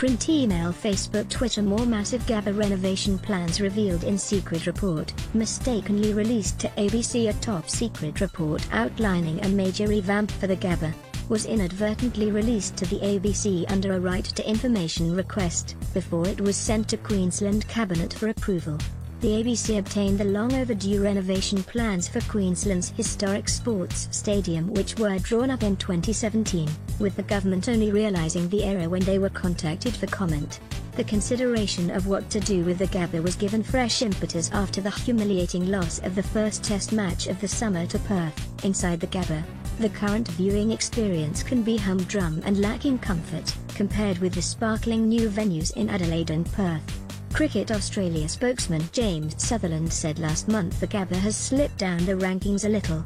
Print email Facebook Twitter More massive Gabba renovation plans revealed in secret report, mistakenly released to ABC. A top secret report outlining a major revamp for the Gabba was inadvertently released to the ABC under a right to information request, before it was sent to Queensland Cabinet for approval. The ABC obtained the long overdue renovation plans for Queensland's historic sports stadium, which were drawn up in 2017, with the government only realising the error when they were contacted for comment. The consideration of what to do with the Gabba was given fresh impetus after the humiliating loss of the first test match of the summer to Perth, inside the Gabba. The current viewing experience can be humdrum and lacking comfort, compared with the sparkling new venues in Adelaide and Perth. Cricket Australia spokesman James Sutherland said last month the Gabba has slipped down the rankings a little.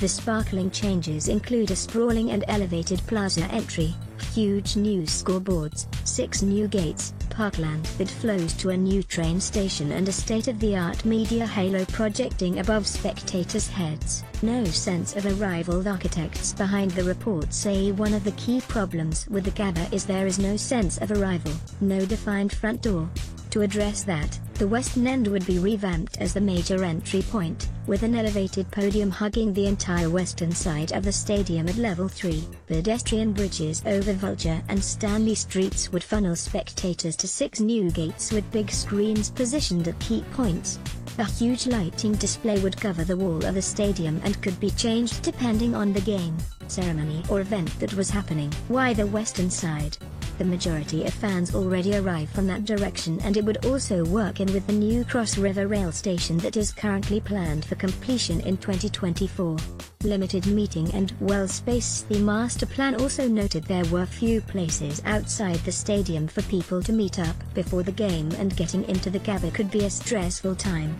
The sparkling changes include a sprawling and elevated plaza entry, huge new scoreboards, 6 new gates, parkland that flows to a new train station, and a state-of-the-art media halo projecting above spectators' heads. No sense of arrival. The architects behind the report say one of the key problems with the Gabba is there is no sense of arrival, no defined front door. To address that, the western end would be revamped as the major entry point, with an elevated podium hugging the entire western side of the stadium at level 3. Pedestrian bridges over Vulture and Stanley Streets would funnel spectators to 6 new gates with big screens positioned at key points. A huge lighting display would cover the wall of the stadium and could be changed depending on the game, ceremony or event that was happening. Why the western side? The majority of fans already arrive from that direction, and it would also work in with the new Cross River rail station that is currently planned for completion in 2024. Limited meeting and well space. The master plan also noted there were few places outside the stadium for people to meet up before the game, and getting into the Gabba could be a stressful time.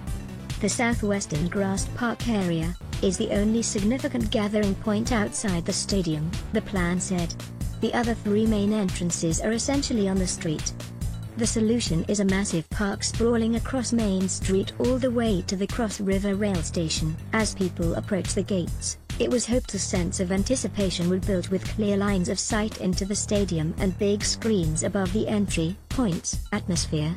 The southwestern grassed park area is the only significant gathering point outside the stadium, the plan said. The other 3 main entrances are essentially on the street. The solution is a massive park sprawling across Main Street all the way to the Cross River rail station. As people approach the gates, it was hoped a sense of anticipation would build, with clear lines of sight into the stadium and big screens above the entry points. Atmosphere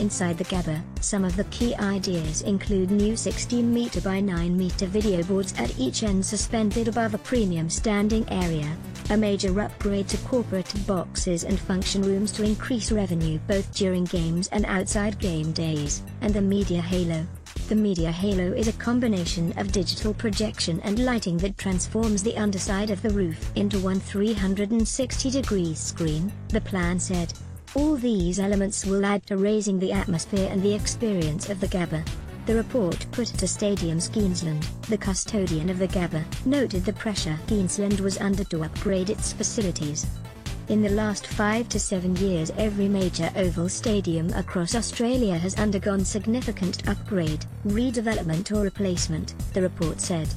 inside the Gabba. Some of the key ideas include new 16-meter by 9-meter video boards at each end suspended above a premium standing area, a major upgrade to corporate boxes and function rooms to increase revenue both during games and outside game days, and the media halo. The media halo is a combination of digital projection and lighting that transforms the underside of the roof into one 360-degree screen, the plan said. All these elements will add to raising the atmosphere and the experience of the Gabba. The report put to Stadiums Queensland, the custodian of the Gabba, noted the pressure Queensland was under to upgrade its facilities. In the last 5 to 7 years, every major oval stadium across Australia has undergone significant upgrade, redevelopment or replacement, the report said.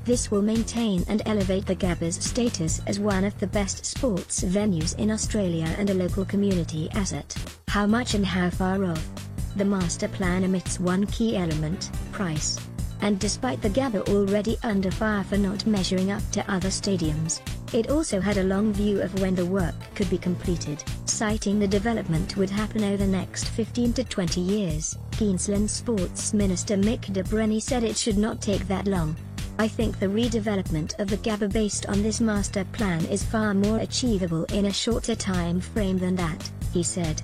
This will maintain and elevate the Gabba's status as one of the best sports venues in Australia and a local community asset. How much and how far of? The master plan omits one key element: price. And despite the Gabba already under fire for not measuring up to other stadiums, it also had a long view of when the work could be completed, citing the development would happen over the next 15 to 20 years. Queensland Sports Minister Mick de Brenni said it should not take that long. I think the redevelopment of the Gabba based on this master plan is far more achievable in a shorter time frame than that, he said.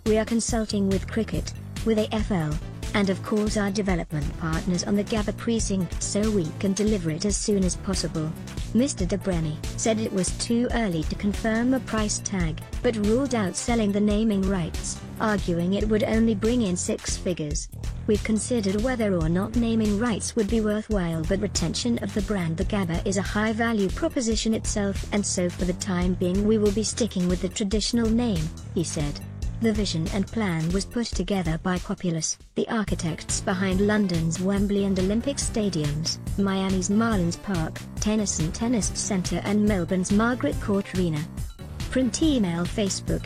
We are consulting with cricket, with AFL, and of course our development partners on the Gabba precinct so we can deliver it as soon as possible. Mr. de Brenni said it was too early to confirm a price tag, but ruled out selling the naming rights, arguing it would only bring in 6 figures. We've considered whether or not naming rights would be worthwhile, but retention of the brand the Gabba is a high-value proposition itself, and so for the time being we will be sticking with the traditional name, he said. The vision and plan was put together by Populous, the architects behind London's Wembley and Olympic stadiums, Miami's Marlins Park, Tennyson Tennis Centre and Melbourne's Margaret Court Arena. Print email Facebook